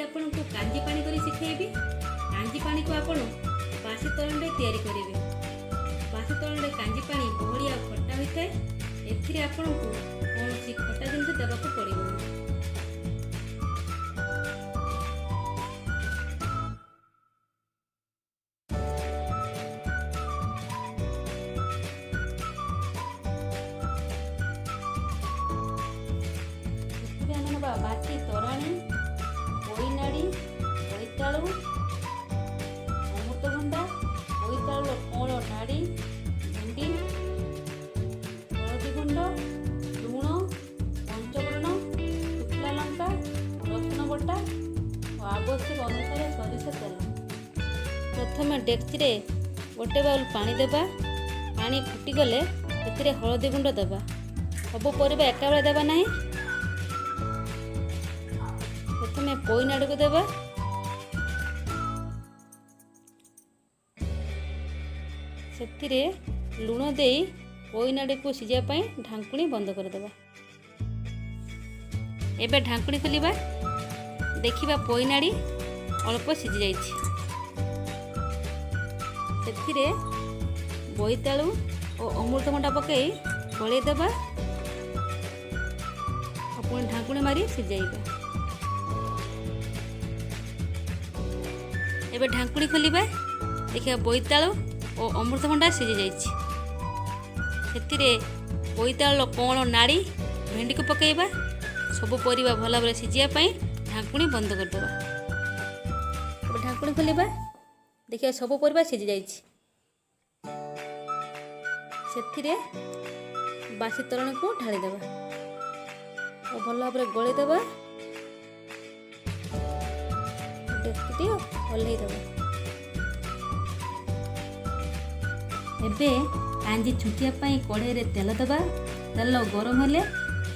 आपको कांजी पानी करी सिखेबी। कांजी पानी को आपण बासी तोरण रे तैयारी करेंगे। बासी तोरण रे कांजी पानी बहलिया खट्टा होता है। एथिरे आपन को कौन खट्टा जिनिस देवाक पड़े। बासी तोराणी, बोईनाड़ी, बोईतालु, अमृतभंडा, बोईतालु कौल नाड़ी, भेंडी, हलदी गुंड, लुण, पंचफुटन, शुखला लंका, रसुण बटा और आवश्यक अनुसार सरिष तेल। प्रथम डेक्ची रे गोटे बाउल पानी देबा। पानी फुटीगले एथिरे हलदी गुंड देबा। सब परिबा एका बेले देबा नहीं। प्रथमे पोईनाड़ी को देबा। सेथिरे लुण देई पोईनाड़ी को सिझा पाई ढांकुणी बंद कर देबा। एबे ढांकुणी खोलिबा। देखिबा पोईनाड़ी अल्प सिझी जाइछि। सेथिरे बोईतालु और अमृतभंडा पकई गळेई देबा। अपन ढांकुणी मारी सिझाइबा। एबे ढांकुणी खोलिबा। देखिए बोईतालु और अमृतभंडा सिझी जाइछि। सेतिरे बोईतालु कौन नाड़ी भेंडी को पकेइबा। सब परिबा भला भाबरे सिझिया पई ढांकुणी बंद कर देबा। एबे ढांकुणी खोलिबा। देखिए सब परिबा सिझी जाइछि। सेतिरे बासी तोरण को ढाली देबा और भला भाबरे गळेई देबा। डेक्ची ओल्हे देबा। एबे कांजी छुटिया पाई कढ़ाई रे तेल देबा। तेल गरम हेले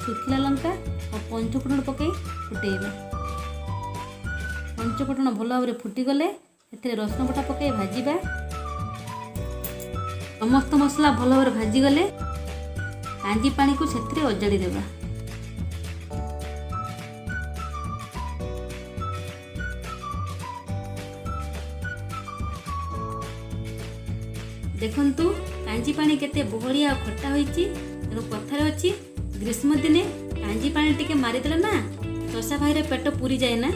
शुखला लंका और पंचफुटन पकई फुटेइबा। पंचफुटन भल भाव फुटी गले एथिरे रसुण बटा पकई भाजिबा। समस्त मसला भल भाव भाजी गले कांजी पानी को सेथिरे अजाड़ी देबा। देखंतु कांजी पानी केते बहलिया खट्टा होईची। तेणु कथार अच्छी ग्रीष्म दिने कांजी पानी टिके मारिदेले ना चषा भाईर पेट पूरी जाए ना।